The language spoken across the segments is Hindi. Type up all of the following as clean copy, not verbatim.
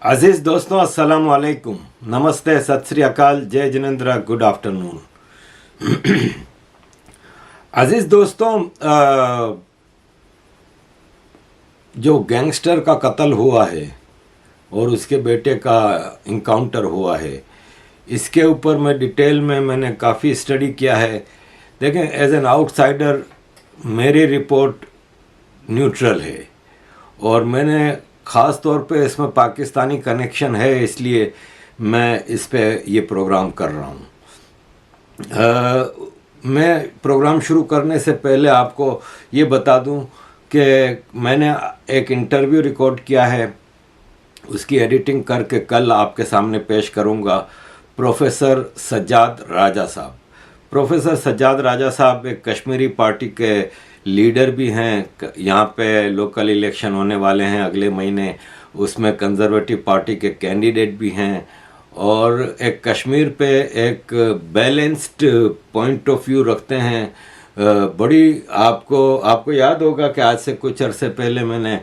अजीज दोस्तों, अस्सलाम वालेकुम, नमस्ते, सत श्री अकाल, जय जिनेंद्र, गुड आफ्टरनून। अजीज दोस्तों, जो गैंगस्टर का कत्ल हुआ है और उसके बेटे का इनकाउंटर हुआ है, इसके ऊपर मैं डिटेल में मैंने काफ़ी स्टडी किया है। देखें, एज एन आउटसाइडर मेरी रिपोर्ट न्यूट्रल है और मैंने ख़ास तौर पे इसमें पाकिस्तानी कनेक्शन है, इसलिए मैं इस पे ये प्रोग्राम कर रहा हूँ। मैं प्रोग्राम शुरू करने से पहले आपको ये बता दूँ कि मैंने एक इंटरव्यू रिकॉर्ड किया है, उसकी एडिटिंग करके कल आपके सामने पेश करूँगा। प्रोफेसर सज्जाद राजा साहब, प्रोफेसर सज्जाद राजा साहब एक कश्मीरी पार्टी के लीडर भी हैं। यहाँ पे लोकल इलेक्शन होने वाले हैं अगले महीने, उसमें कंजर्वेटिव पार्टी के कैंडिडेट भी हैं और एक कश्मीर पे एक बैलेंस्ड पॉइंट ऑफ व्यू रखते हैं। बड़ी आपको याद होगा कि आज से कुछ अरसे पहले मैंने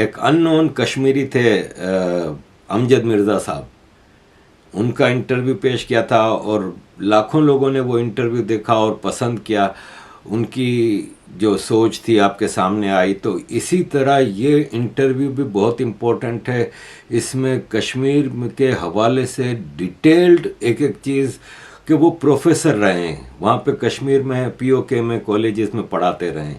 एक अननोन कश्मीरी थे, अमजद मिर्ज़ा साहब, उनका इंटरव्यू पेश किया था और लाखों लोगों ने वो इंटरव्यू देखा और पसंद किया। उनकी जो सोच थी आपके सामने आई। तो इसी तरह ये इंटरव्यू भी बहुत इम्पोर्टेंट है। इसमें कश्मीर के हवाले से डिटेल्ड एक एक चीज़, कि वो प्रोफेसर रहे हैं वहाँ पे कश्मीर में, पीओके में, कॉलेजेस में पढ़ाते रहे,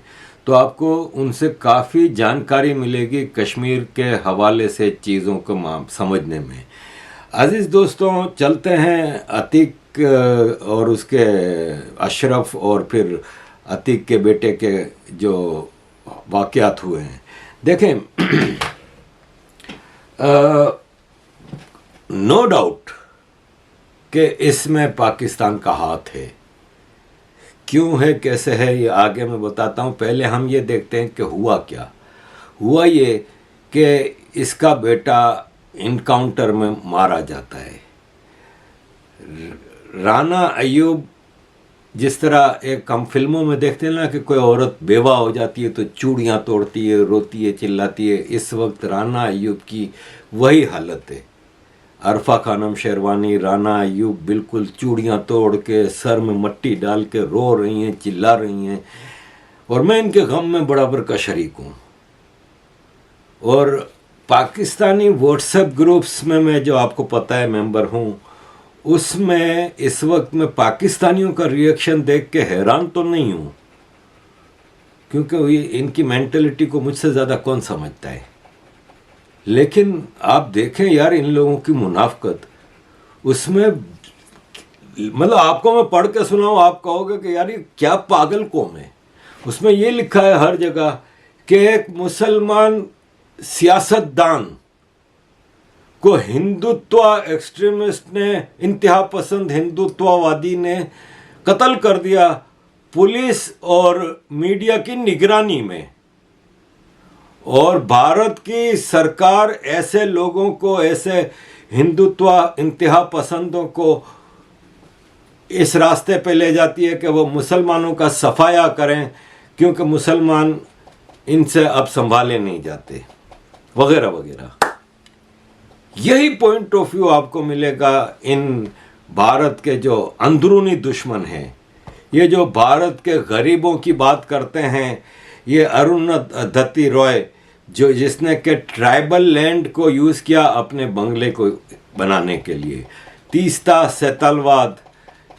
तो आपको उनसे काफ़ी जानकारी मिलेगी कश्मीर के हवाले से चीज़ों को समझने में। अजीज़ दोस्तों, चलते हैं अतीक और उसके अशरफ और फिर अतीक के बेटे के जो वाक़यात हुए हैं। देखें, नो डाउट कि इसमें पाकिस्तान का हाथ है। क्यों है, कैसे है, ये आगे मैं बताता हूँ। पहले हम ये देखते हैं कि हुआ क्या। हुआ ये कि इसका बेटा इनकाउंटर में मारा जाता है। राना अयूब, जिस तरह एक हम फिल्मों में देखते हैं ना कि कोई औरत बेवा हो जाती है तो चूड़ियाँ तोड़ती है, रोती है, चिल्लाती है, इस वक्त राना अयूब की वही हालत है। अरफा खानम शेरवानी, राना अयूब बिल्कुल चूड़ियाँ तोड़ के सर में मट्टी डाल के रो रही हैं, चिल्ला रही हैं और मैं इनके गम में बराबर का शरीक हूँ। और पाकिस्तानी व्हाट्सएप ग्रुप्स में मैं, जो आपको पता है, मेंबर हूँ, उसमें इस वक्त मैं पाकिस्तानियों का रिएक्शन देख के हैरान तो नहीं हूँ, क्योंकि इनकी मेंटलिटी को मुझसे ज़्यादा कौन समझता है। लेकिन आप देखें यार, इन लोगों की मुनाफकत, उसमें मतलब आपको मैं पढ़ के सुनाऊँ, आप कहोगे कि यार ये क्या पागल कौम है। उसमें ये लिखा है हर जगह कि एक मुसलमान सियासतदान को हिंदुत्व एक्सट्रीमिस्ट ने, इंतहा पसंद हिंदुत्ववादी ने कत्ल कर दिया पुलिस और मीडिया की निगरानी में। और भारत की सरकार ऐसे लोगों को, ऐसे हिंदुत्व इंतहा पसंदों को इस रास्ते पे ले जाती है कि वो मुसलमानों का सफाया करें, क्योंकि मुसलमान इनसे अब संभाले नहीं जाते, वगैरह वगैरह। यही पॉइंट ऑफ व्यू आपको मिलेगा इन भारत के जो अंदरूनी दुश्मन हैं। ये जो भारत के गरीबों की बात करते हैं, ये अरुंधति रॉय, जो जिसने के ट्राइबल लैंड को यूज़ किया अपने बंगले को बनाने के लिए, तीस्ता सेतलवाद,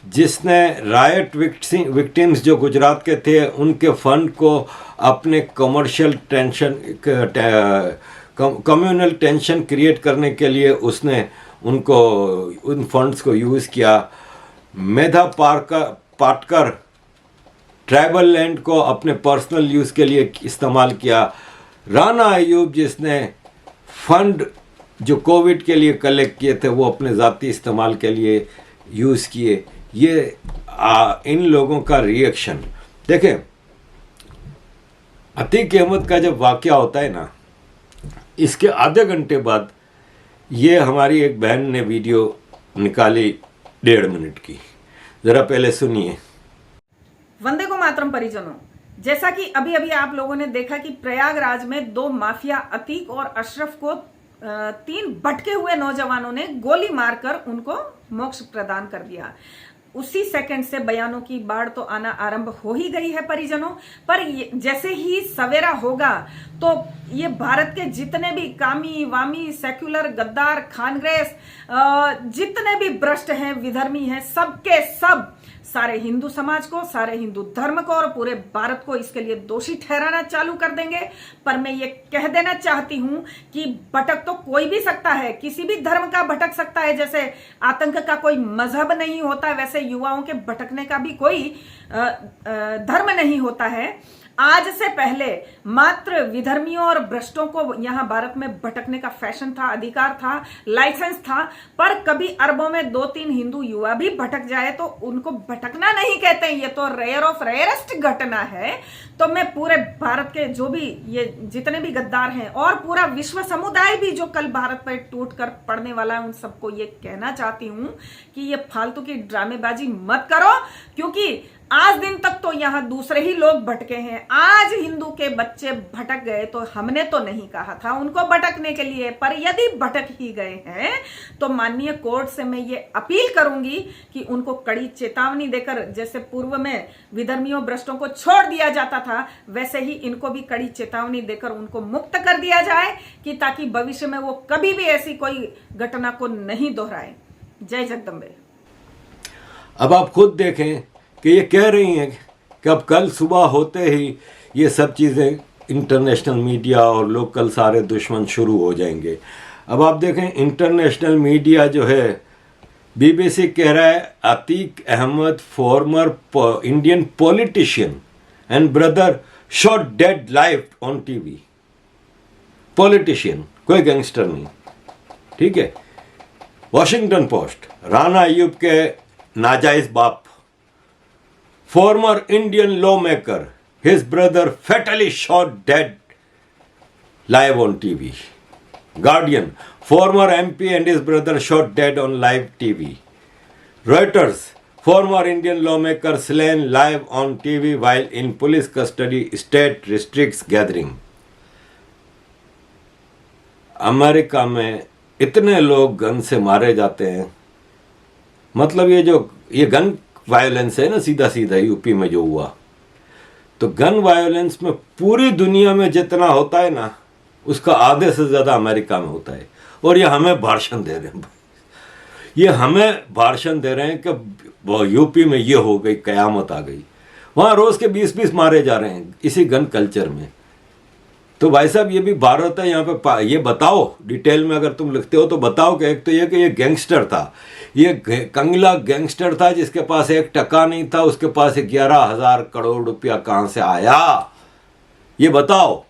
जिसने रायट विक्टिम्स जो गुजरात के थे उनके फंड को अपने commercial tension, communal tension create करने के लिए उसने उन फंड्स को यूज़ किया। मेधा पाटकर ट्राइबल लैंड को अपने पर्सनल यूज़ के लिए इस्तेमाल किया। राना अयूब, जिसने फंड जो कोविड के लिए कलेक्ट किए थे वो अपने ज़ाती इस्तेमाल के लिए यूज़ किए। ये इन लोगों का रिएक्शन देखें। अतीक अहमद का जब वाक़या होता है ना, इसके आधे घंटे बाद ये हमारी एक बहन ने वीडियो निकाली 1.5 मिनट की, ज़रा पहले सुनिए। वंदे को मातरम परिजनों, जैसा कि अभी अभी आप लोगों ने देखा कि प्रयागराज में 2 माफिया अतीक और अशरफ को 3 भटके हुए नौजवानों ने गोली मारकर उनको मोक्ष प्रदान कर दिया। उसी सेकंड से बयानों की बाढ़ तो आना आरंभ हो ही गई है परिजनों। पर जैसे ही सवेरा होगा तो ये भारत के जितने भी कामी वामी सेक्युलर गद्दार कांग्रेस जितने भी भ्रष्ट हैं विधर्मी हैं सबके सब सारे हिंदू समाज को, सारे हिंदू धर्म को और पूरे भारत को इसके लिए दोषी ठहराना चालू कर देंगे। पर मैं ये कह देना चाहती हूं कि भटक तो कोई भी सकता है, किसी भी धर्म का भटक सकता है। जैसे आतंक का कोई मजहब नहीं होता वैसे युवाओं के भटकने का भी कोई धर्म नहीं होता है। आज से पहले मात्र विधर्मियों और भ्रष्टों को यहां भारत में भटकने का फैशन था, अधिकार था, लाइसेंस था। पर कभी अरबों में 2-3 हिंदू युवा भी भटक जाए तो उनको भटकना नहीं कहते, ये तो रेयर ऑफ रेयरेस्ट घटना है। तो मैं पूरे भारत के जो भी ये जितने भी गद्दार हैं और पूरा विश्व समुदाय भी जो कल भारत पर टूट कर पड़ने वाला है उन सबको ये कहना चाहती हूं कि ये फालतू की ड्रामेबाजी मत करो, क्योंकि आज दिन तक तो यहां दूसरे ही लोग भटके हैं। आज हिंदू के बच्चे भटक गए तो हमने तो नहीं कहा था उनको भटकने के लिए, पर यदि भटक ही गए हैं तो माननीय कोर्ट से मैं ये अपील करूंगी कि उनको कड़ी चेतावनी देकर, जैसे पूर्व में विधर्मियों भ्रष्टों को छोड़ दिया जाता था वैसे ही इनको भी कड़ी चेतावनी देकर उनको मुक्त कर दिया जाए कि ताकि भविष्य में वो कभी भी ऐसी कोई घटना को नहीं दोहराए। जय जगदम्बे। अब आप खुद देखें कि ये कह रही हैं कि अब कल सुबह होते ही ये सब चीज़ें इंटरनेशनल मीडिया और लोकल सारे दुश्मन शुरू हो जाएंगे। अब आप देखें इंटरनेशनल मीडिया जो है, बीबीसी कह रहा है Atiq Ahmed former Indian politician and brother shot dead live on TV. Politician, कोई गैंगस्टर नहीं, ठीक है। वॉशिंगटन पोस्ट, राणा अय्यूब के नाजायज बाप, former Indian lawmaker, his brother fatally shot dead live on TV. Guardian, former MP and his brother shot dead on live TV. Reuters, former Indian lawmaker slain live on TV while in police custody, state restricts gathering. America में इतने लोग गन से मारे जाते हैं, मतलब ये गन वायलेंस है ना, सीधा सीधा यूपी में जो हुआ, तो गन वायलेंस में पूरी दुनिया में जितना होता है ना उसका आधे से ज़्यादा अमेरिका में होता है। और ये हमें भाषण दे रहे हैं, ये हमें भाषण दे रहे हैं कि यूपी में ये हो गई, कयामत आ गई। वहाँ रोज़ के 20-20 मारे जा रहे हैं इसी गन कल्चर में। तो भाई साहब ये भी भारत है, यहाँ पे ये बताओ डिटेल में, अगर तुम लिखते हो तो बताओ कि एक तो ये कि ये गैंगस्टर था, ये कंगला गैंगस्टर था जिसके पास 1 टका नहीं था, उसके पास 11,000 करोड़ रुपया कहाँ से आया, ये बताओ।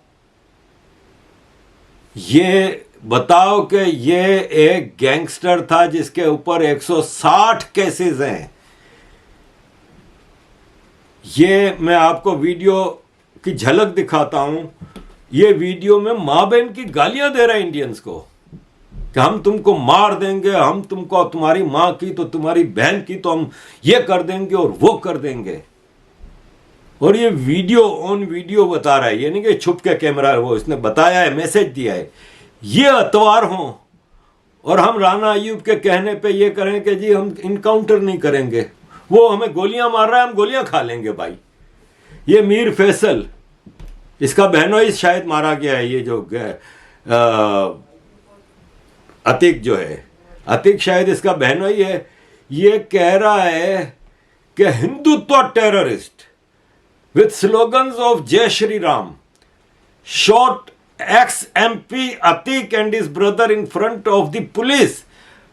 ये बताओ कि ये एक गैंगस्टर था जिसके ऊपर 160 केसेस हैं। ये मैं आपको वीडियो की झलक दिखाता हूं। ये वीडियो में माँ बहन की गालियां दे रहा है इंडियंस को कि हम तुमको मार देंगे, हम तुमको, तुम्हारी माँ की तो तुम्हारी बहन की तो हम ये कर देंगे और वो कर देंगे। और ये वीडियो ऑन वीडियो बता रहा है, ये नहीं कि छुप के कैमरा, वो इसने बताया है, मैसेज दिया है। ये अतवार हो और हम राणा अय्यूब के कहने पे ये करें कि जी हम इनकाउंटर नहीं करेंगे, वो हमें गोलियां मार रहा है, हम गोलियां खा लेंगे भाई। ये मीर फैसल, इसका बहनोई शायद मारा गया है, ये जो अतीक जो है, अतीक शायद इसका बहनोई है। ये कह रहा है कि Hindutva terrorist with slogans of Jai Shri Ram shot ex MP Atik and his brother in front of the police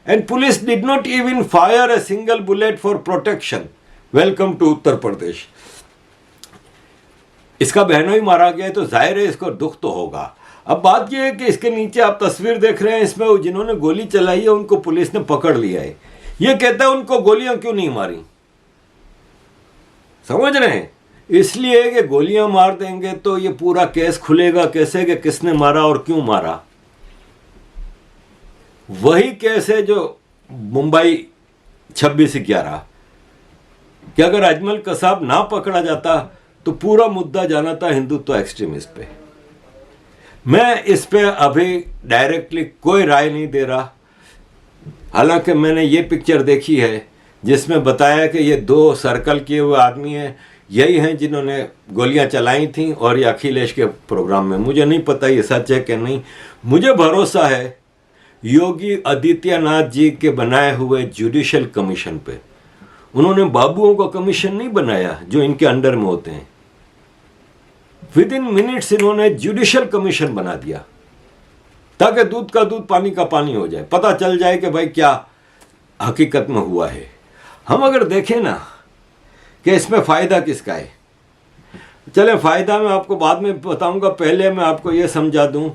and police did not even fire a single bullet for protection. Welcome to Uttar Pradesh. इसका बहनों ही मारा गया है तो जाहिर है इसको दुख तो होगा। अब बात यह है कि इसके नीचे आप तस्वीर देख रहे हैं, इसमें जिन्होंने गोली चलाई है उनको पुलिस ने पकड़ लिया है। ये कहता है उनको गोलियां क्यों नहीं मारी, समझ रहे हैं? इसलिए कि गोलियां मार देंगे तो ये पूरा केस खुलेगा कैसे कि किसने मारा और क्यों मारा। वही केस है जो मुंबई 26/11 कि अगर अजमल कसाब ना पकड़ा जाता तो पूरा मुद्दा जाना था हिंदुत्व एक्सट्रीमिस्ट पे। मैं इस पे अभी डायरेक्टली कोई राय नहीं दे रहा। हालांकि मैंने ये पिक्चर देखी है जिसमें बताया कि ये 2 सर्कल किए हुए आदमी हैं, यही हैं जिन्होंने गोलियां चलाई थी और ये अखिलेश के प्रोग्राम में। मुझे नहीं पता ये सच है कि नहीं। मुझे भरोसा है योगी आदित्यनाथ जी के बनाए हुए जुडिशल कमीशन पे। उन्होंने बाबुओं का कमीशन नहीं बनाया जो इनके अंडर में होते हैं। विद इन मिनट्स इन्होंने जुडिशल कमीशन बना दिया ताकि दूध का दूध पानी का पानी हो जाए, पता चल जाए कि भाई क्या हकीकत में हुआ है। हम अगर देखें ना कि इसमें फायदा किसका है, चले फायदा मैं आपको बाद में बताऊंगा। पहले मैं आपको यह समझा दूं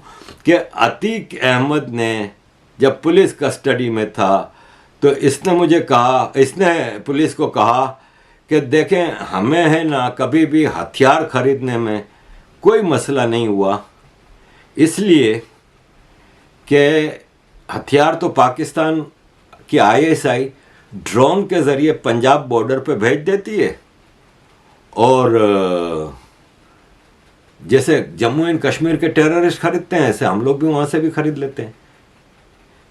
कि अतीक अहमद ने जब पुलिस कस्टडी में था तो इसने पुलिस को कहा कि देखें हमें है ना कभी भी हथियार खरीदने में कोई मसला नहीं हुआ, इसलिए कि हथियार तो पाकिस्तान की ISI ड्रोन के ज़रिए पंजाब बॉर्डर पे भेज देती है और जैसे जम्मू एंड कश्मीर के टेररिस्ट खरीदते हैं ऐसे हम लोग भी वहाँ से भी खरीद लेते हैं।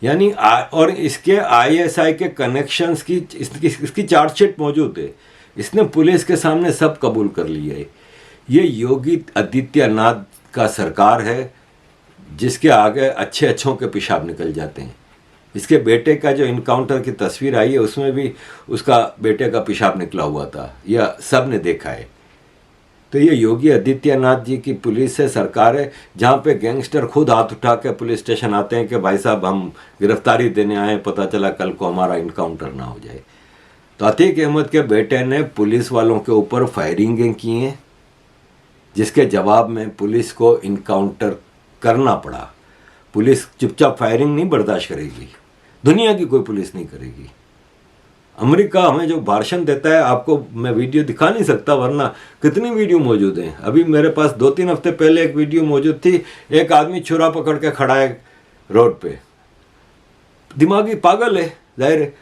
यानी और इसके ISI के कनेक्शंस की इसकी चार्जशीट मौजूद है। इसने पुलिस के सामने सब कबूल कर लिया है। ये योगी आदित्यनाथ का सरकार है जिसके आगे अच्छे अच्छों के पेशाब निकल जाते हैं। इसके बेटे का जो इनकाउंटर की तस्वीर आई है उसमें भी उसका बेटे का पेशाब निकला हुआ था, यह सब ने देखा है। तो ये योगी आदित्यनाथ जी की पुलिस है, सरकार है, जहाँ पे गैंगस्टर खुद हाथ उठा के पुलिस स्टेशन आते हैं कि भाई साहब हम गिरफ्तारी देने आए, पता चला कल को हमारा इनकाउंटर ना हो जाए। तो अतीक अहमद के बेटे ने पुलिस वालों के ऊपर फायरिंगें की हैं जिसके जवाब में पुलिस को इनकाउंटर करना पड़ा। पुलिस चुपचाप फायरिंग नहीं बर्दाश्त करेगी, दुनिया की कोई पुलिस नहीं करेगी। अमेरिका हमें जो भाषण देता है, आपको मैं वीडियो दिखा नहीं सकता वरना कितनी वीडियो मौजूद हैं। अभी मेरे पास 2-3 हफ्ते पहले एक वीडियो मौजूद थी, एक आदमी छुरा पकड़ के खड़ा है रोड पे, दिमागी पागल है, जाहिर है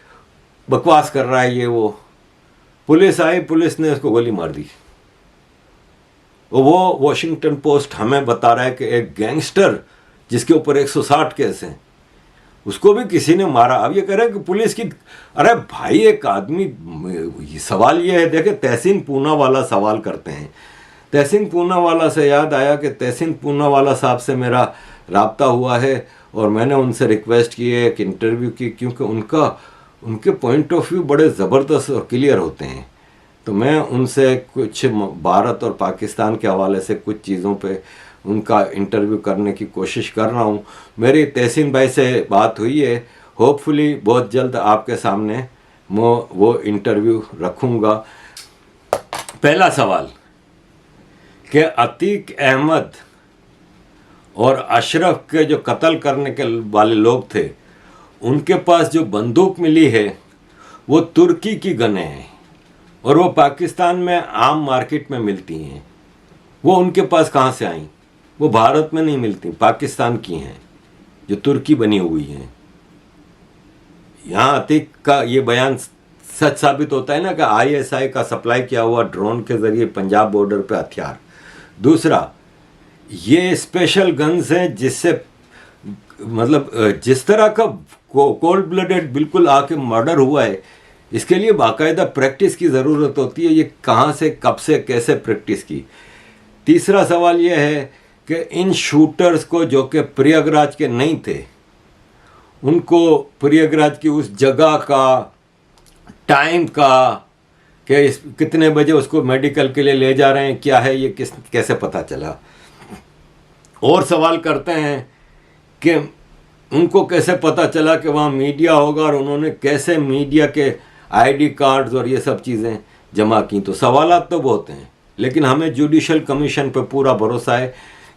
बकवास कर रहा है ये वो। पुलिस आई, पुलिस ने उसको गोली मार दी। वो वॉशिंगटन पोस्ट हमें बता रहा है कि एक गैंगस्टर जिसके ऊपर 160 केस हैं उसको भी किसी ने मारा। अब ये कह रहे हैं कि पुलिस की, अरे भाई एक आदमी, सवाल ये है, देखे तहसीन पूनावाला सवाल करते हैं। तहसीन पूनावाला से याद आया कि तहसीन पूनावाला साहब से मेरा राब्ता हुआ है और मैंने उनसे रिक्वेस्ट की है, एक इंटरव्यू की, क्योंकि उनके पॉइंट ऑफ व्यू बड़े ज़बरदस्त और क्लियर होते हैं। तो मैं उनसे कुछ भारत और पाकिस्तान के हवाले से कुछ चीज़ों पे उनका इंटरव्यू करने की कोशिश कर रहा हूँ। मेरी तहसीन भाई से बात हुई है, होपफुली बहुत जल्द आपके सामने मैं वो इंटरव्यू रखूँगा। पहला सवाल कि अतीक अहमद और अशरफ के जो कत्ल करने के वाले लोग थे उनके पास जो बंदूक मिली है वो तुर्की की गनें हैं और वो पाकिस्तान में आम मार्केट में मिलती हैं। वो उनके पास कहाँ से आई? वो भारत में नहीं मिलती, पाकिस्तान की हैं जो तुर्की बनी हुई हैं। यहाँ अतीक का ये बयान सच साबित होता है ना कि ISI का सप्लाई किया हुआ ड्रोन के जरिए पंजाब बॉर्डर पे हथियार। दूसरा, ये स्पेशल गन्स हैं जिससे मतलब जिस तरह का कोल्ड ब्लडेड बिल्कुल आके मर्डर हुआ है, इसके लिए बाकायदा प्रैक्टिस की ज़रूरत होती है। ये कहाँ से, कब से, कैसे प्रैक्टिस की। तीसरा सवाल ये है कि इन शूटर्स को, जो कि प्रयागराज के नहीं थे, उनको प्रयागराज की उस जगह का, टाइम का, कि कितने बजे उसको मेडिकल के लिए ले जा रहे हैं, क्या है ये, कैसे पता चला। और सवाल करते हैं कि उनको कैसे पता चला कि वहाँ मीडिया होगा और उन्होंने कैसे मीडिया के ID कार्ड्स और ये सब चीज़ें जमा की। तो सवालात तो बहुत हैं, लेकिन हमें जुडिशल कमीशन पर पूरा भरोसा है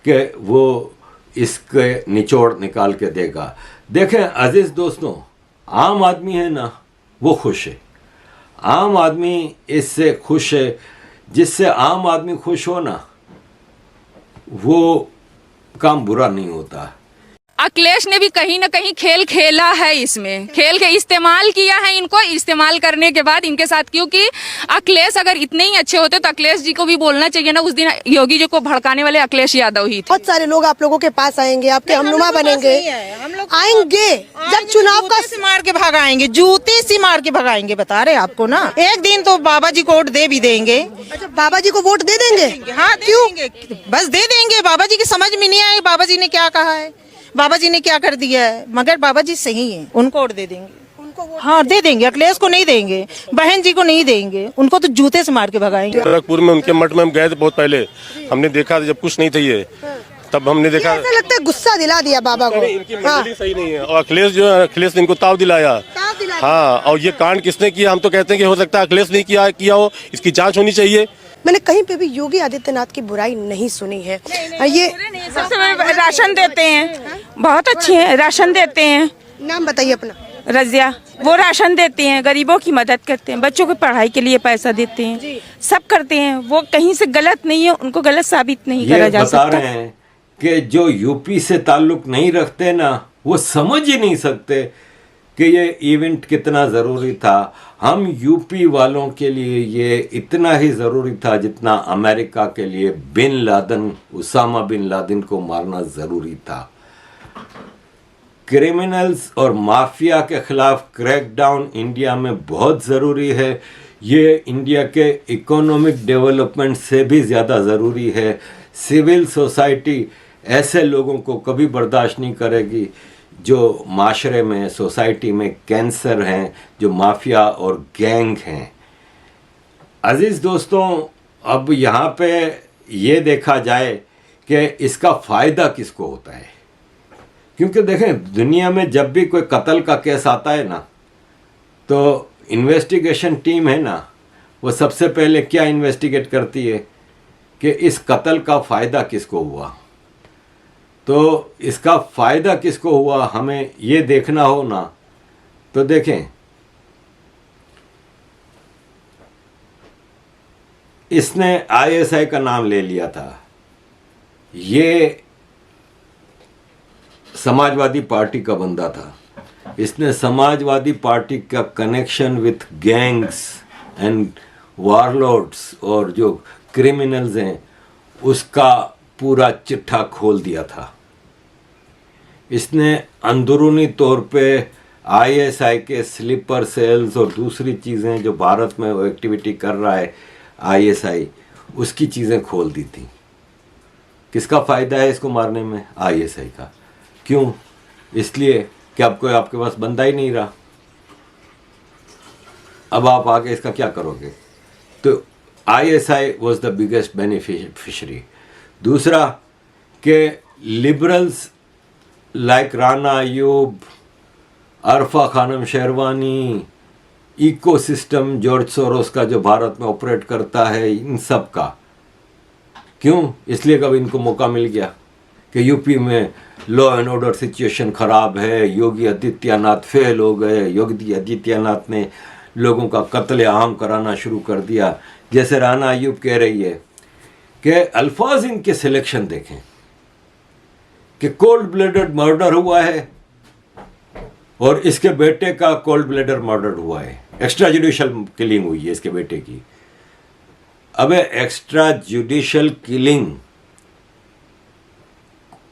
कि वो इसके निचोड़ निकाल के देगा। देखें अजीज़ दोस्तों, आम आदमी है ना, वो खुश है। आम आदमी इससे खुश है। जिससे आम आदमी खुश हो ना, वो काम बुरा नहीं होता। अखिलेश ने भी कहीं ना कहीं खेल खेला है, इसमें खेल के इस्तेमाल किया है इनको, इस्तेमाल करने के बाद इनके साथ, क्योंकि अखिलेश अगर इतने ही अच्छे होते तो अखिलेश जी को भी बोलना चाहिए ना, उस दिन योगी जी को भड़काने वाले अखिलेश यादव ही थे। बहुत सारे लोग आप लोगों के पास आएंगे, आपके हमनुमा बनेंगे, आएंगे जब चुनाव का से मार के भगाएंगे, जूते से मार के भगाएंगे, बता रहे आपको ना। एक दिन तो बाबा जी को वोट दे भी देंगे। अच्छा, बाबा जी को वोट दे देंगे? हाँ, क्यों? बस दे देंगे। बाबा जी की समझ में नहीं आए बाबा जी ने क्या कहा है, बाबा जी ने क्या कर दिया है, मगर बाबा जी सही है, उनको वोट दे देंगे। हाँ, दे देंगे। अखिलेश को नहीं देंगे, बहन जी को नहीं देंगे, उनको तो जूते से मार के भगाएंगे। गोरखपुर में उनके मठ में हम गए थे बहुत पहले, हमने देखा जब कुछ नहीं था ये, तब हमने देखा। ऐसा लगता है गुस्सा दिला दिया बाबा को। इनकी मंडली सही नहीं है, और अखिलेश जो है, अखिलेश ने इनको ताव दिलाया। हाँ, और ये कांड किसने किया, हम तो कहते हैं कि हो सकता है अखिलेश नहीं किया हो, इसकी जांच होनी चाहिए। मैंने कहीं पे भी योगी आदित्यनाथ की बुराई नहीं सुनी है। ये सबसे राशन देते हैं, बहुत अच्छे हैं, राशन देते हैं। नाम बताइए अपना। रजिया, वो राशन देते हैं, गरीबों की मदद करते हैं, बच्चों की पढ़ाई के लिए पैसा देते हैं, सब करते हैं। वो कहीं से गलत नहीं है, उनको गलत साबित नहीं करा जा सकता। बता रहे हैं कि जो यूपी से ताल्लुक नहीं रखते ना, वो समझ ही नहीं सकते कि ये इवेंट कितना ज़रूरी था। हम यूपी वालों के लिए ये इतना ही ज़रूरी था जितना अमेरिका के लिए bin Laden, Osama bin Laden को मारना ज़रूरी था। क्रिमिनल्स और माफिया के खिलाफ क्रैकडाउन इंडिया में बहुत ज़रूरी है। ये इंडिया के इकोनॉमिक डेवलपमेंट से भी ज़्यादा ज़रूरी है। सिविल सोसाइटी ऐसे लोगों को कभी बर्दाश्त नहीं करेगी जो माशरे में, सोसाइटी में कैंसर हैं, जो माफिया और गैंग हैं। अजीज़ दोस्तों, अब यहाँ पे ये देखा जाए कि इसका फ़ायदा किसको होता है, क्योंकि देखें दुनिया में जब भी कोई कत्ल का केस आता है ना, तो इन्वेस्टिगेशन टीम है ना, वो सबसे पहले क्या इन्वेस्टिगेट करती है कि इस कत्ल का फ़ायदा किसको हुआ। तो इसका फ़ायदा किसको हुआ हमें ये देखना हो ना, तो देखें इसने आईएसआई का नाम ले लिया था, ये समाजवादी पार्टी का बंदा था, इसने समाजवादी पार्टी का connection with gangs and warlords और जो क्रिमिनल्स हैं उसका पूरा चिट्ठा खोल दिया था। इसने अंदरूनी तौर पे आईएसआई के स्लीपर सेल्स और दूसरी चीज़ें जो भारत में वो एक्टिविटी कर रहा है आईएसआई, उसकी चीज़ें खोल दी थी। किसका फ़ायदा है इसको मारने में? आईएसआई का। क्यों? इसलिए कि अब कोई आपके पास बंदा ही नहीं रहा, अब आप आके इसका क्या करोगे? तो ISI was the biggest beneficiary. दूसरा कि liberals like Rana Ayub, Arfa Khanam Sherwani, ecosystem George Soros का जो भारत में ऑपरेट करता है, इन सब का क्यों? इसलिए कब इनको मौका मिल गया कि यूपी में लॉ एंड ऑर्डर सिचुएशन ख़राब है, योगी आदित्यनाथ फेल हो गए, योगी आदित्यनाथ ने लोगों का कत्लेआम कराना शुरू कर दिया। जैसे राना अयूब कह रही है कि अल्फाज इनके सिलेक्शन देखें कि कोल्ड ब्लडेड मर्डर हुआ है और इसके बेटे का कोल्ड ब्लडेड मर्डर हुआ है, एक्स्ट्रा जुडिशियल किलिंग हुई है इसके बेटे की। अबे एक्स्ट्रा जुडिशियल किलिंग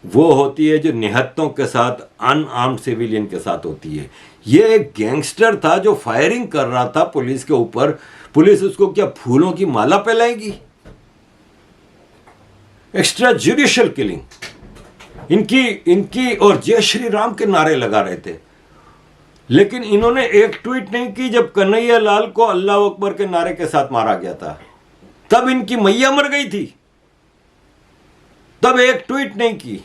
वो होती है जो निहत्तों के साथ, अनआर्म्ड सिविलियन के साथ होती है। ये एक गैंगस्टर था जो फायरिंग कर रहा था पुलिस के ऊपर, पुलिस उसको क्या फूलों की माला पहनाएगी? Extra judicial killing. इनकी और जय श्री राम के नारे लगा रहे थे, लेकिन इन्होंने एक ट्वीट नहीं की जब कन्हैया लाल को अल्लाह अकबर के नारे के साथ मारा गया था, तब इनकी मैया मर गई थी, तब एक ट्वीट नहीं की।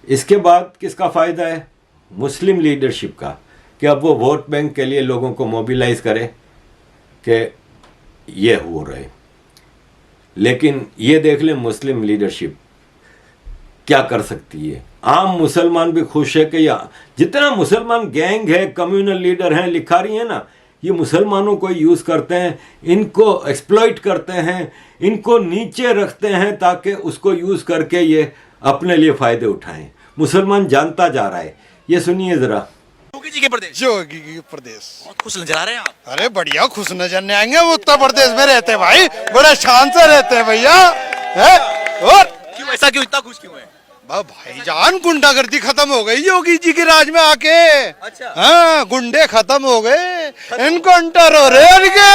इसके बाद किसका फायदा है? मुस्लिम लीडरशिप का, कि अब वो वोट बैंक के लिए लोगों को मोबिलाइज करे कि ये हो रहे। लेकिन ये देख लें मुस्लिम लीडरशिप क्या कर सकती है। आम मुसलमान भी खुश है कि या जितना मुसलमान गैंग है, कम्युनल लीडर हैं, लिखारी हैं ना, ये मुसलमानों को यूज़ करते हैं, इनको एक्सप्लॉइट करते हैं, इनको नीचे रखते हैं ताकि उसको यूज़ करके ये अपने लिए फायदे उठाएं। मुसलमान जानता जा रहा है। ये सुनिए जरा। योगी जी के प्रदेश योगी की प्रदेश बहुत खुश नजर आ रहे हैं आप। अरे बढ़िया खुश नजर आएंगे। वो उत्तर प्रदेश में रहते हैं भाई, बड़े शान से रहते हैं भैया। है? और क्यों ऐसा, क्यों इतना खुश क्यों है? भाईजान गुंडागर्दी खत्म हो गई योगी जी के राज में आके। अच्छा। हाँ, गुंडे खत्म हो गए, इनकाउंटर हो रहे इनके।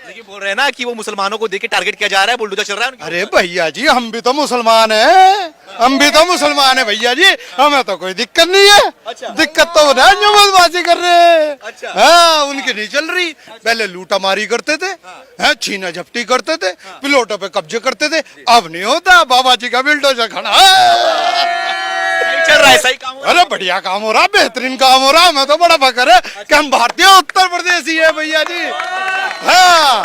लेकिन बोल रहे हैं ना कि वो मुसलमानों को देख के टारगेट किया जा रहा है, बुलडोजर चल रहा है उनके अरे भैया जी, हम भी तो मुसलमान हैं, हम भी तो मुसलमान हैं भैया जी, हमें तो कोई दिक्कत नहीं है। अच्छा। दिक्कत तो उन्हें जो बदमाशी कर रहे हैं। अच्छा। हाँ, उनकी नहीं चल रही। पहले लूटा मारी करते थे, हैं, छीना झपटी करते थे, पिलोटों पे कब्जे करते थे। अब नहीं होता, बाबा जी का बिल्डोजर खड़ा है। सही चल रहा है, सही काम हो रहा है। अरे बढ़िया काम हो रहा, बेहतरीन काम हो रहा। मैं तो बड़ा फकर है कि हम भारतीय उत्तर प्रदेशी है भैया जी। हाँ,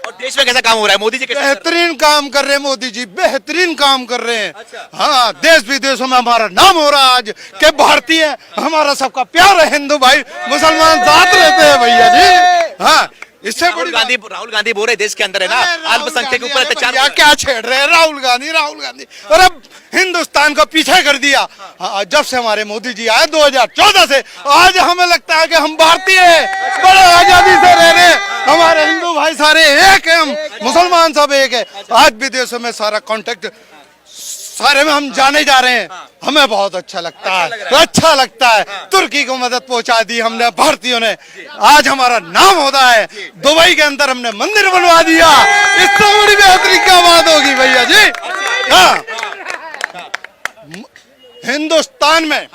और देश में कैसा काम हो रहा है, मोदी जी कैसा कर रहे बेहतरीन काम कर रहे हैं मोदी जी, बेहतरीन काम कर रहे हैं। अच्छा। हाँ, देश विदेशों में हमारा नाम हो रहा है आज के भारतीय, हमारा सबका प्यार है। हिंदू भाई मुसलमान साथ रहते हैं भैया जी। हाँ, इससे हैं? बड़ी राहुल गांधी बोल रहे देश के अंदर है ना अल्पसंख्यक के ऊपर अत्याचार भैया क्या छेड़ रहे हैं राहुल गांधी। अरे हिंदुस्तान को पीछे कर दिया। हाँ, जब से हमारे मोदी जी आए 2014 से आज हमें लगता है कि हम भारतीय हैं, बड़े आजादी से रह रहे हैं। हमारे हिंदू भाई सारे एक है, हम मुसलमान सब एक है। आज विदेशों में सारा कांटेक्ट सारे में हम जाने जा रहे हैं। हमें बहुत अच्छा लगता है, अच्छा लगता है। तुर्की को मदद पहुंचा दी हमने, भारतीयों ने। आज हमारा नाम होता है। दुबई के अंदर हमने मंदिर बनवा दिया। इससे बड़ी बेहतरी क्या बात होगी भैया जी। हाँ, हिंदुस्तान में,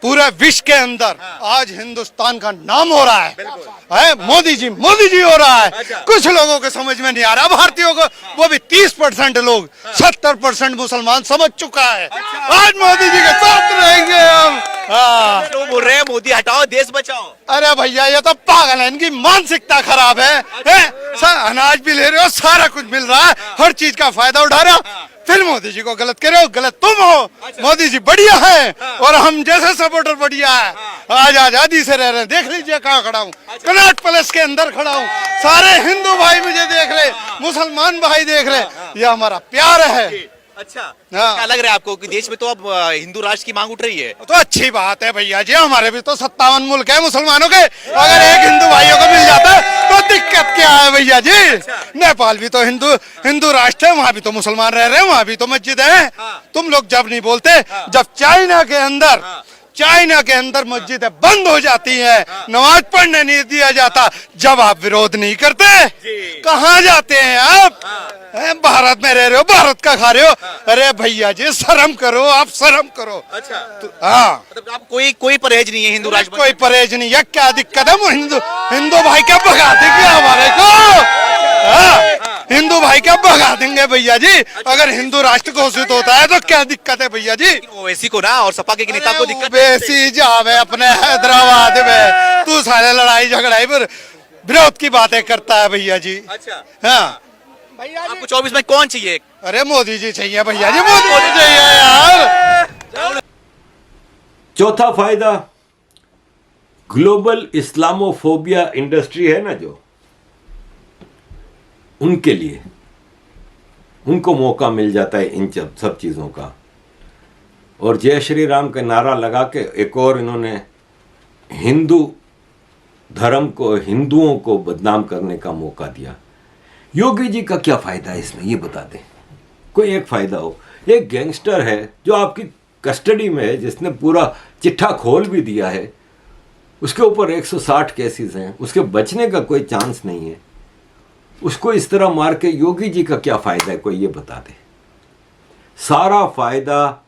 पूरे विश्व के अंदर आज हिंदुस्तान का नाम हो रहा है मोदी जी हो रहा है। कुछ लोगों को समझ में नहीं आ रहा, भारतीयों को, वो भी 30% लोग, 70% मुसलमान समझ चुका है। आज मोदी जी के साथ रहेंगे हम। हाँ, हैं? लोग बोल रहे हैं मोदी हटाओ देश बचाओ। अरे भैया ये तो पागल है, इनकी मानसिकता खराब है। अनाज भी ले रहे हो, सारा कुछ मिल रहा है, हर चीज का फायदा उठा रहे हो, फिर मोदी जी को गलत करे हो। गलत तुम हो, मोदी जी बढ़िया है और हम जैसे सपोर्टर बढ़िया है। आज आजादी से रह रहे हैं। देख लीजिए कहाँ खड़ा हूँ, कनॉट पैलेस के अंदर खड़ा हूँ। सारे हिंदू भाई मुझे देख रहे, मुसलमान भाई देख रहे। ये हमारा प्यार है। अच्छा, हाँ। क्या लग रहा है आपको कि देश में तो अब हिंदू राष्ट्र की मांग उठ रही है? तो अच्छी बात है भैया जी, हमारे भी तो 57 मुल्क है मुसलमानों के। अगर एक हिंदू भाइयों को मिल जाता है तो दिक्कत क्या है भैया जी। नेपाल भी तो हिंदू राष्ट्र है, वहाँ भी तो मुसलमान रह रहे हैं, वहाँ भी तो मस्जिद है। तुम लोग जब नहीं बोलते, जब चाइना के अंदर मस्जिदें बंद हो जाती है, नमाज पढ़ने नहीं दिया जाता, जब आप विरोध नहीं करते, कहाँ जाते हैं आप? भारत में रह रहे हो, भारत का खा रहे हो। अरे भैया जी शर्म करो, आप शर्म करो। अच्छा, हाँ, मतलब आप कोई परहेज नहीं है हिंदू राष्ट्र कोई परहेज नहीं है। क्या दिक्कत है? वो हिंदू भाई क्या भगा देंगे हमारे को? हाँ, हिंदू भाई क्या भगा देंगे भैया जी? अगर हिंदू राष्ट्र घोषित होता है तो क्या दिक्कत है भैया जी? ओवैसी को ना और सपा के नेता को दिक्कत ओवैसी जावे अपने हैदराबाद में, तू सारे लड़ाई झगड़ाई पर विरोध की बातें करता है भैया जी। अच्छा, हाँ, आपको 24 में कौन चाहिए? अरे मोदी जी चाहिए भैया जी, मोदी चाहिए यार। चौथा फायदा, ग्लोबल इस्लामोफोबिया इंडस्ट्री है ना जो, उनके लिए, उनको मौका मिल जाता है इन सब चीज़ों का। और जय श्री राम का नारा लगा के एक और इन्होंने हिंदू धर्म को, हिंदुओं को बदनाम करने का मौका दिया। योगी जी का क्या फ़ायदा है इसमें, ये बता दें। कोई एक फ़ायदा हो। एक गैंगस्टर है जो आपकी कस्टडी में है, जिसने पूरा चिट्ठा खोल भी दिया है, उसके ऊपर 160 केसेस हैं, उसके बचने का कोई चांस नहीं है। उसको इस तरह मार के योगी जी का क्या फ़ायदा है, कोई ये बता दे। सारा फ़ायदा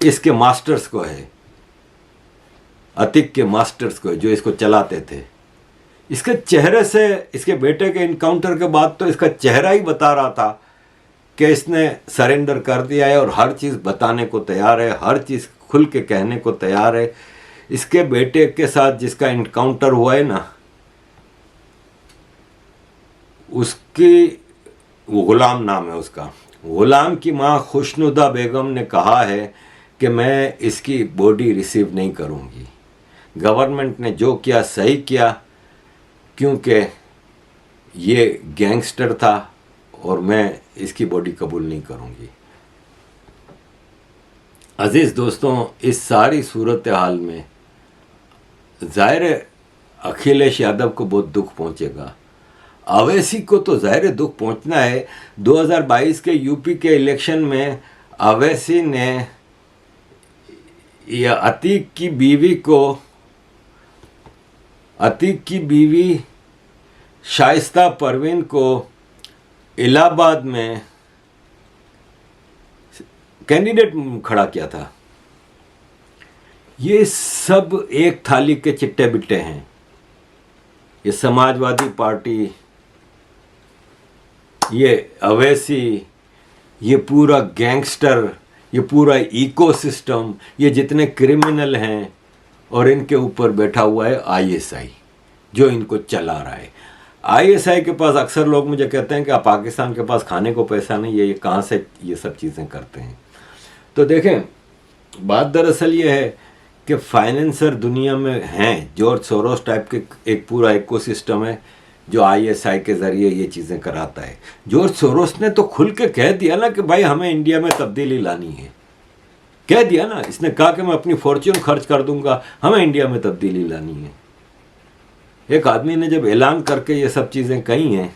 इसके मास्टर्स को है, अतिक के मास्टर्स को, जो इसको चलाते थे। इसके चेहरे से, इसके बेटे के इनकाउंटर के बाद तो इसका चेहरा ही बता रहा था कि इसने सरेंडर कर दिया है और हर चीज़ बताने को तैयार है, हर चीज़ खुल के कहने को तैयार है। इसके बेटे के साथ जिसका इनकाउंटर हुआ है ना, उसकी, वो गुलाम नाम है उसका, गुलाम की माँ खुशनुदा बेगम ने कहा है कि मैं इसकी बॉडी रिसीव नहीं करूँगी। गवर्नमेंट ने जो किया सही किया, क्योंकि ये गैंगस्टर था और मैं इसकी बॉडी कबूल नहीं करूँगी। अजीज़ दोस्तों, इस सारी सूरत हाल में ज़ाहिर है अखिलेश यादव को बहुत दुख पहुंचेगा। अवैसी को तो ज़ाहिर दुख पहुंचना है। 2022 के यूपी के इलेक्शन में अवैसी ने या अतीक की बीवी शाइस्ता परवीन को इलाहाबाद में कैंडिडेट खड़ा किया था। ये सब एक थाली के चिट्टे बिट्टे हैं। ये समाजवादी पार्टी, ये अवैसी, ये पूरा गैंगस्टर, ये पूरा इकोसिस्टम, ये जितने क्रिमिनल हैं, और इनके ऊपर बैठा हुआ है आईएसआई जो इनको चला रहा है। आईएसआई के पास अक्सर लोग मुझे कहते हैं कि आप पाकिस्तान के पास खाने को पैसा नहीं है, ये कहाँ से ये सब चीज़ें करते हैं। तो देखें, बात दरअसल ये है कि फाइनेंसर दुनिया में हैं। जॉर्ज सोरोस टाइप के एक पूरा इकोसिस्टम है जो आईएसआई के ज़रिए ये चीज़ें कराता है। जॉर्ज सोरोस ने तो खुल के कह दिया ना कि भाई हमें इंडिया में तब्दीली लानी है। कह दिया ना, इसने कहा कि मैं अपनी फॉर्च्यून खर्च कर दूंगा, हमें इंडिया में तब्दीली लानी है। एक आदमी ने जब ऐलान करके ये सब चीज़ें कही हैं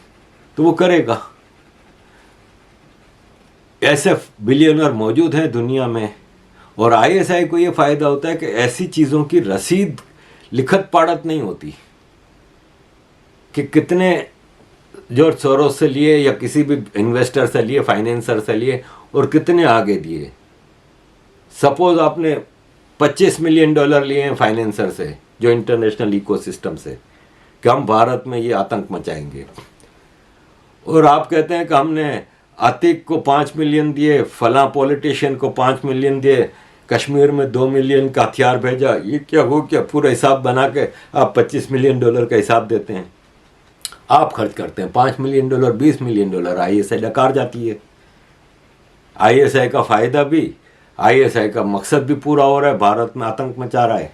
तो वो करेगा। ऐसे बिलियनर मौजूद हैं दुनिया में, और आईएसआई को ये फ़ायदा होता है कि ऐसी चीज़ों की रसीद लिखत पढ़त नहीं होती कि कितने जॉर्ज सोरोस से लिए या किसी भी इन्वेस्टर से लिए, फाइनेंसर से लिए, और कितने आगे दिए। सपोज आपने $25 मिलियन लिए हैं फाइनेंसर से, जो इंटरनेशनल इकोसिस्टम से, कि हम भारत में ये आतंक मचाएंगे, और आप कहते हैं कि हमने आतिक को 5 मिलियन दिए, फला पॉलिटिशियन को 5 मिलियन दिए, कश्मीर में 2 मिलियन का हथियार भेजा, ये क्या हो क्या, पूरा हिसाब बना के आप $25 मिलियन का हिसाब देते हैं। आप खर्च करते हैं $5 मिलियन, $20 मिलियन, आईएसआई डकार जाती है। आईएसआई का फ़ायदा भी, आईएसआई का मकसद भी पूरा हो रहा है, भारत में आतंक मचा रहा है,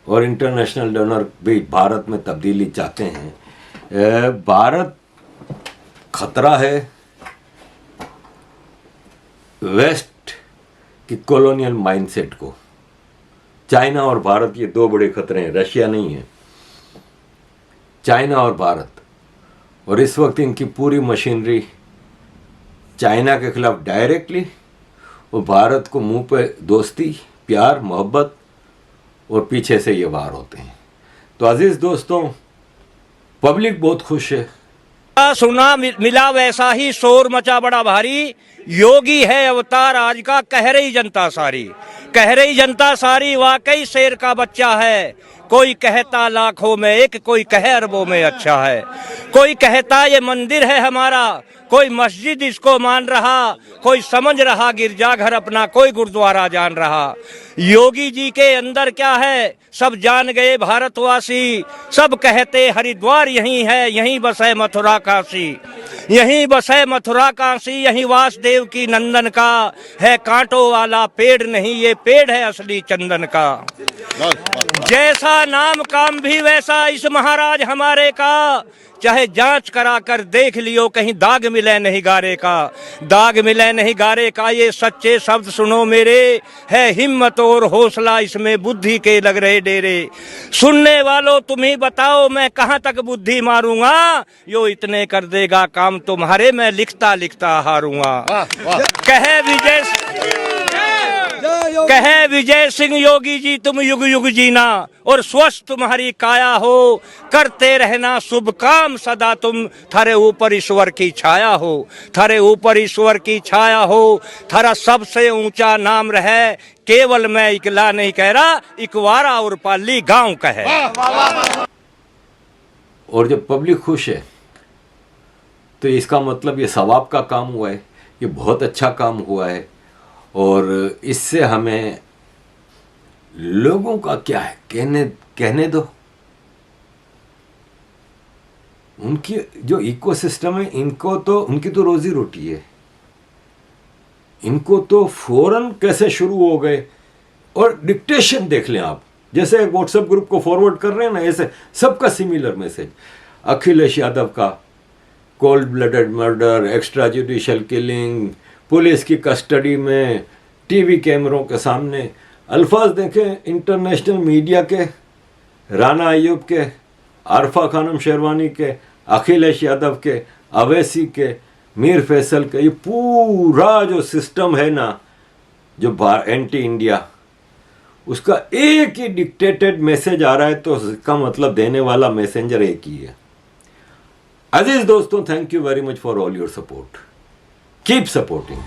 और इंटरनेशनल डोनर भी भारत में तब्दीली चाहते हैं। भारत खतरा है वेस्ट की कॉलोनियल माइंडसेट को। चाइना और भारत ये दो बड़े खतरे हैं, रशिया नहीं है, चाइना और भारत। और इस वक्त इनकी पूरी मशीनरी चाइना के खिलाफ डायरेक्टली, और भारत को मुंह पे दोस्ती, प्यार, मोहब्बत, और पीछे से ये वार होते हैं। तो अजीज़ दोस्तों, पब्लिक बहुत खुश है। सुना मिला वैसा ही शोर मचा बड़ा भारी, योगी है अवतार आज का, कह रही जनता सारी, कह रही जनता सारी, वाकई शेर का बच्चा है। कोई कहता लाखों में एक, कोई कहे अरबों में अच्छा है। कोई कहता ये मंदिर है हमारा, कोई मस्जिद इसको मान रहा, कोई समझ रहा गिरजाघर अपना, कोई गुरुद्वारा जान रहा। योगी जी के अंदर क्या है सब जान गए भारतवासी, सब कहते हरिद्वार यही है, यहीं बसे मथुरा काशी, यहीं बसे मथुरा काशी, यहीं वासुदेव की नंदन का है कांटों वाला पेड़ नहीं, ये पेड़ है असली चंदन का। जैसा नाम काम भी वैसा इस महाराज हमारे का, चाहे जांच करा कर देख लियो कहीं दाग मिले नहीं गारे का, दाग मिले नहीं गारे का। ये सच्चे शब्द सुनो मेरे, है हिम्मत और हौसला इसमें बुद्धि के लग रहे डेरे। सुनने वालों तुम ही बताओ मैं कहाँ तक बुद्धि मारूंगा, यो इतने कर देगा काम तुम्हारे, मैं लिखता लिखता हारूंगा। कहे विजय सिंह योगी जी तुम युग युग जीना, और स्वस्थ तुम्हारी काया हो, करते रहना शुभ काम सदा तुम, थारे ऊपर ईश्वर की छाया हो, थारे ऊपर ईश्वर की छाया हो, थारा सबसे ऊंचा नाम रहे। केवल मैं इकला नहीं कह रहा, इकवारा और पाली गांव कहे। और जब पब्लिक खुश है तो इसका मतलब ये सवाब का काम हुआ है, ये बहुत अच्छा काम हुआ है। और इससे हमें लोगों का क्या है कहने दो, उनकी जो इकोसिस्टम है, इनको तो उनकी तो रोजी रोटी है, इनको तो फौरन कैसे शुरू हो गए। और डिक्टेशन देख लें आप, जैसे एक व्हाट्सएप ग्रुप को फॉरवर्ड कर रहे हैं ना, ऐसे सबका सिमिलर मैसेज। अखिलेश यादव का cold blooded murder, extra judicial killing, police की कस्टडी में, टीवी कैमरों के सामने। अल्फाज देखें इंटरनेशनल मीडिया के, राना अय्यूब के, आरफा खानम शेरवानी के, अखिलेश यादव के, अवैसी के, मीर फैसल के, ये पूरा जो सिस्टम है ना, जो एंटी इंडिया, उसका एक ही डिक्टेटेड मैसेज आ रहा है, तो इसका मतलब देने वाला मैसेंजर एक ही है। अजीज दोस्तों, thank you very much for all your support. Keep supporting.